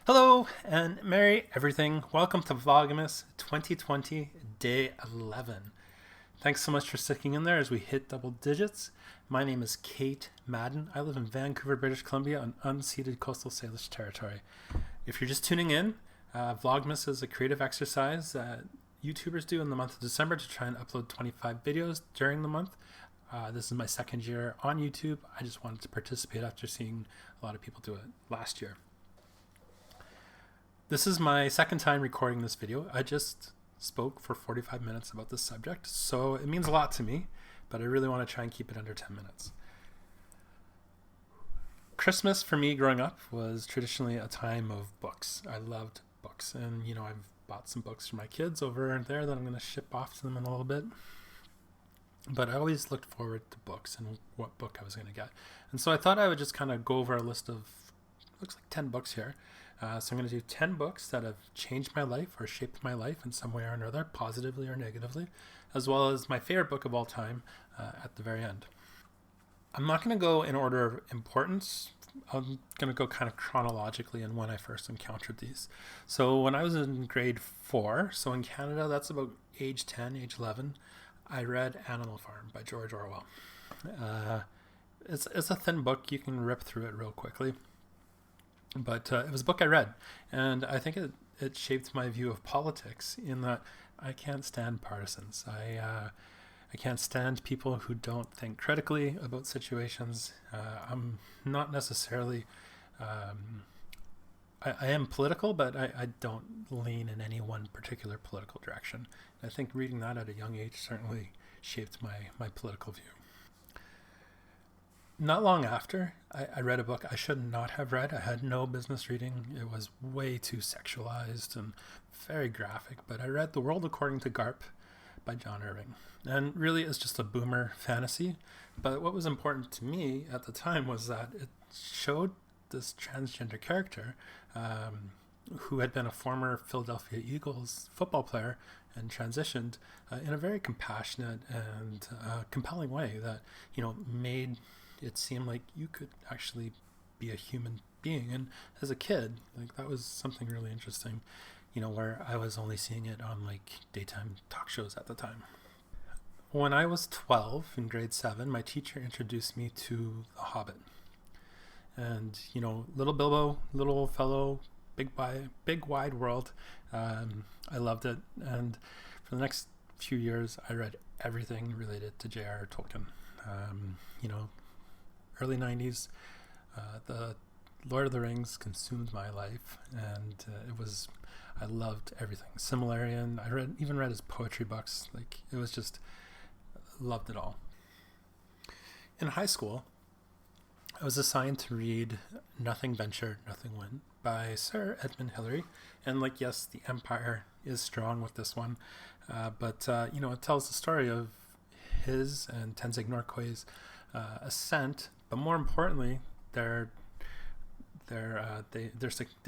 Hello and merry everything. Welcome to Vlogmas 2020, day 11. Thanks so much for sticking in there as we hit double digits. My name is Kate Madden. I live in Vancouver, British Columbia on unceded coastal Salish territory. If you're just tuning in, Vlogmas is a creative exercise that YouTubers do in the month of December to try and upload 25 videos during the month. This is my second year on YouTube. I just wanted to participate after seeing a lot of people do it last year. This is my second time recording this video. I just spoke for 45 minutes about this subject, so it means a lot to me, but I really want to try and keep it under 10 minutes. Christmas for me growing up was traditionally a time of books. I loved books, and I've bought some books for my kids over there that I'm going to ship off to them in a little bit. But I always looked forward to books and what book I was going to get. And so I thought I would just kind of go over a list of, looks like 10 books here. So I'm going to do 10 books that have changed my life or shaped my life in some way or another, positively or negatively, as well as my favorite book of all time at the very end. I'm not going to go in order of importance. I'm going to go kind of chronologically in when I first encountered these. So when I was in grade 4, so in Canada, that's about age 10, age 11, I read Animal Farm by George Orwell. It's a thin book. You can rip through it real quickly. But it was a book I read, and I think it shaped my view of politics in that I can't stand partisans. I can't stand people who don't think critically about situations. I'm not necessarily... I am political, but I don't lean in any one particular political direction. I think reading that at a young age certainly shaped my political view. Not long after, I read a book I should not have read. I had no business reading. It was way too sexualized and very graphic. But I read The World According to Garp by John Irving. And really it's just a boomer fantasy. But what was important to me at the time was that it showed this transgender character who had been a former Philadelphia Eagles football player and transitioned in a very compassionate and compelling way that, made it seemed like you could actually be a human being. And as a kid, that was something really interesting, where I was only seeing it on daytime talk shows at the time. When I was 12 in grade 7, my teacher introduced me to The Hobbit. And, little Bilbo, little old fellow, big wide world. I loved it. And for the next few years, I read everything related to J.R.R. Tolkien. Early 90s, the Lord of the Rings consumed my life, and I loved everything. Similarian, I even read his poetry books. It was just, loved it all. In high school, I was assigned to read Nothing Ventured, Nothing Went by Sir Edmund Hillary. And yes, the Empire is strong with this one, but it tells the story of his and Tenzing Norgay's ascent. But more importantly, they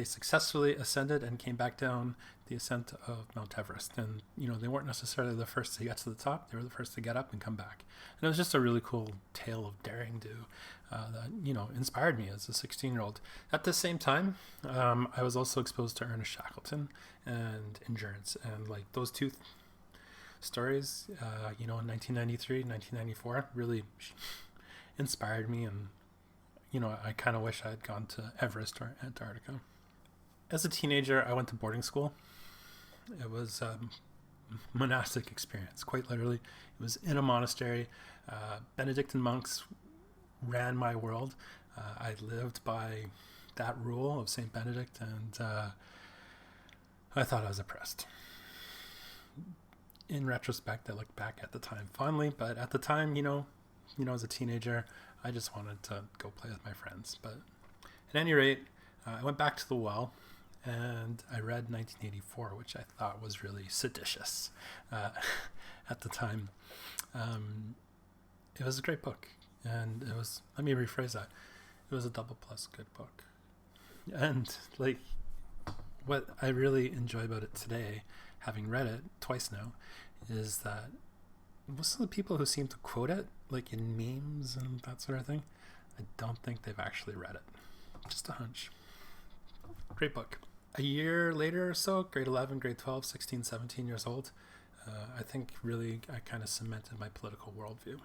successfully ascended and came back down the ascent of Mount Everest. And they weren't necessarily the first to get to the top; they were the first to get up and come back. And it was just a really cool tale of daring do that inspired me as a 16-year-old. At the same time, I was also exposed to Ernest Shackleton and endurance, and those two stories, in 1993, 1994, really inspired me, and I kind of wish I had gone to Everest or Antarctica. As a teenager, I went to boarding school. It was a monastic experience, quite literally. It was in a monastery. Benedictine monks ran my world. I lived by that rule of Saint Benedict, and I thought I was oppressed. In retrospect, I look back at the time fondly, but at the time, as a teenager, I just wanted to go play with my friends. But at any rate, I went back to the well, and I read 1984, which I thought was really seditious at the time. It was a great book, and it was, let me rephrase that, it was a double plus good book. And what I really enjoy about it today, having read it twice now, is that most of the people who seem to quote it, in memes and that sort of thing, I don't think they've actually read it. Just a hunch. Great book. A year later or so, grade 11, grade 12, 16, 17 years old, I think really I kind of cemented my political worldview,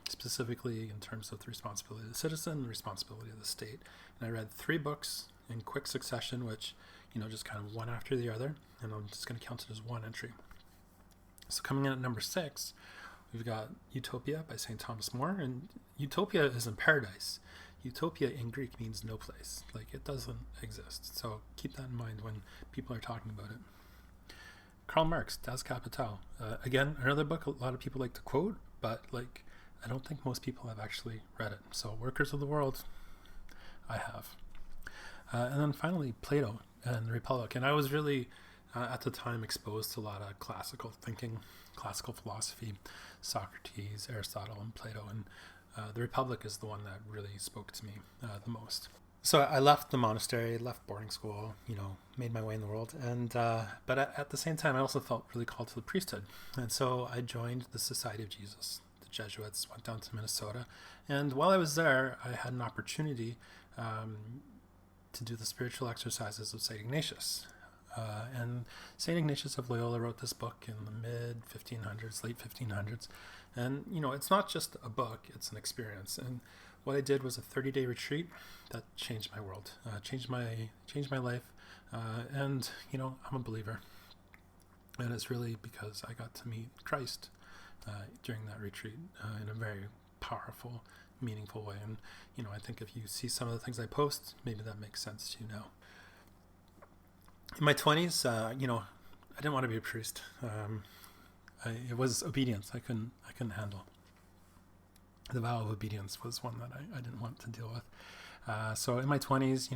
specifically in terms of the responsibility of the citizen, the responsibility of the state. And I read 3 books in quick succession, which, just kind of one after the other, and I'm just going to count it as one entry. So coming in at number 6, we've got Utopia by St. Thomas More, and Utopia is in paradise. Utopia in Greek means no place, like it doesn't exist. So keep that in mind when people are talking about it. Karl Marx, Das Kapital. Again, another book a lot of people like to quote, but I don't think most people have actually read it. So Workers of the World, I have. And then finally, Plato and the Republic. And I was really, at the time, exposed to a lot of classical thinking, classical philosophy, Socrates, Aristotle, and Plato. And the Republic is the one that really spoke to me the most. So I left the monastery, left boarding school, made my way in the world. And but at the same time, I also felt really called to the priesthood. And so I joined the Society of Jesus, the Jesuits, went down to Minnesota. And while I was there, I had an opportunity to do the spiritual exercises of St. Ignatius. And St. Ignatius of Loyola wrote this book in the mid-1500s, late 1500s. And, it's not just a book, it's an experience. And what I did was a 30-day retreat that changed my world, changed my life. And, I'm a believer. And it's really because I got to meet Christ during that retreat in a very powerful, meaningful way. And, I think if you see some of the things I post, maybe that makes sense to you now. In my 20s, I didn't want to be a priest. It was obedience I couldn't handle. The vow of obedience was one that I didn't want to deal with. So in my 20s,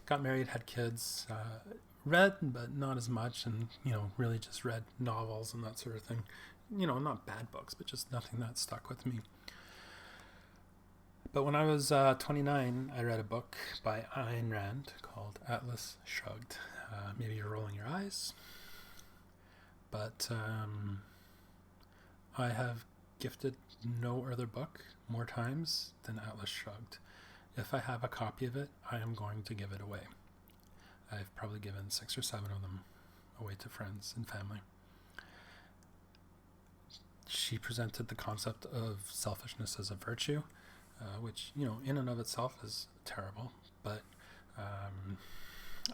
got married, had kids, read, but not as much, and, really just read novels and that sort of thing. Not bad books, but just nothing that stuck with me. But when I was 29, I read a book by Ayn Rand called Atlas Shrugged. Maybe you're rolling your eyes, but I have gifted no other book more times than Atlas Shrugged. If I have a copy of it, I am going to give it away. I've probably given 6 or 7 of them away to friends and family. She presented the concept of selfishness as a virtue, which, in and of itself is terrible, but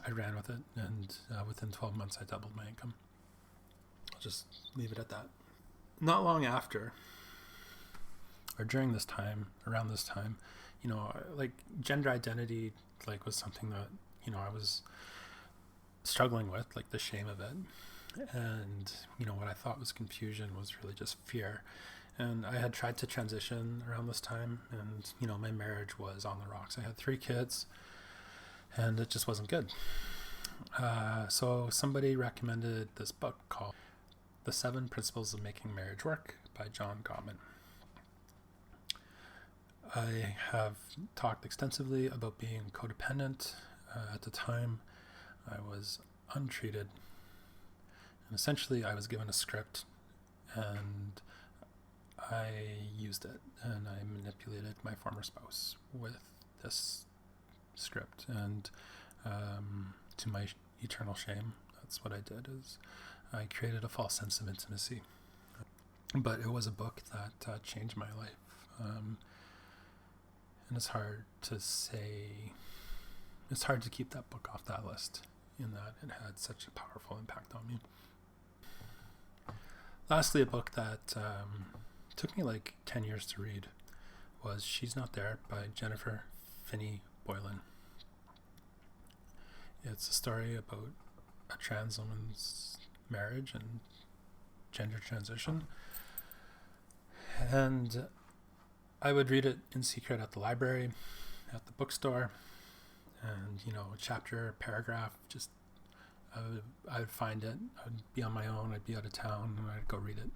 I ran with it, and within 12 months I doubled my income. I'll just leave it at that. Not long after, or during this time, around this time, gender identity, was something that, I was struggling with, the shame of it. And, what I thought was confusion was really just fear. And I had tried to transition around this time, and, my marriage was on the rocks. I had 3 kids, and it just wasn't good. So somebody recommended this book called The 7 Principles of Making Marriage Work by John Gottman. I have talked extensively about being codependent. At the time, I was untreated. And essentially, I was given a script, and I used it, and I manipulated my former spouse with this script. And to my eternal shame, that's what I did, is I created a false sense of intimacy. But it was a book that changed my life. And it's hard to say, it's hard to keep that book off that list, in that it had such a powerful impact on me. Lastly, a book that took me 10 years to read was She's Not There by Jennifer Finney Boylan. It's a story about a trans woman's marriage and gender transition. And I would read it in secret at the library, at the bookstore, and, chapter, paragraph, just I would find it. I'd be on my own, I'd be out of town, and I'd go read it.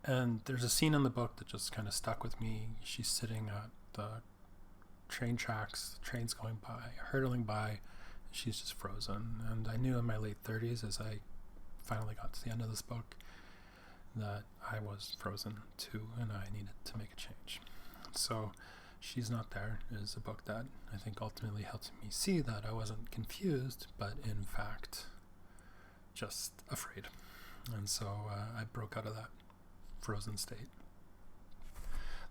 And there's a scene in the book that just kind of stuck with me. She's sitting at the train tracks, the train's going by, hurtling by, she's just frozen. And I knew in my late 30s, as I finally got to the end of this book, that I was frozen too, and I needed to make a change. So She's Not There is a book that I think ultimately helped me see that I wasn't confused, but in fact just afraid. And so I broke out of that frozen state.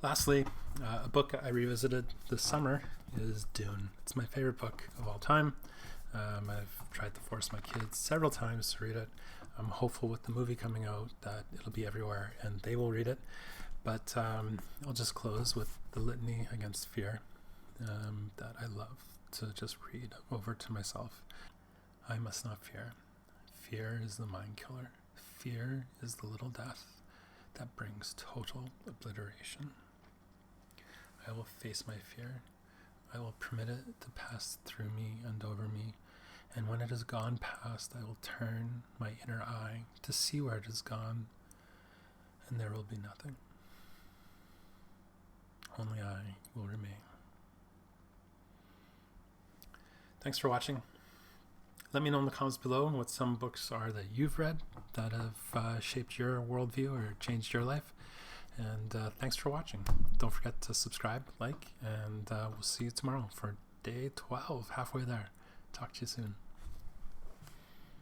Lastly, a book I revisited this summer is Dune. It's my favorite book of all time. I've tried to force my kids several times to read it. I'm hopeful with the movie coming out that it'll be everywhere and they will read it. But I'll just close with the litany against fear that I love to just read over to myself. I must not fear. Fear is the mind killer. Fear is the little death that brings total obliteration. I will face my fear. I will permit it to pass through me and over me. And when it has gone past, I will turn my inner eye to see where it has gone. And there will be nothing. Only I will remain. Thanks for watching. Let me know in the comments below what some books are that you've read that have shaped your worldview or changed your life. And thanks for watching. Don't forget to subscribe, like, and we'll see you tomorrow for day 12, halfway there. Talk to you soon.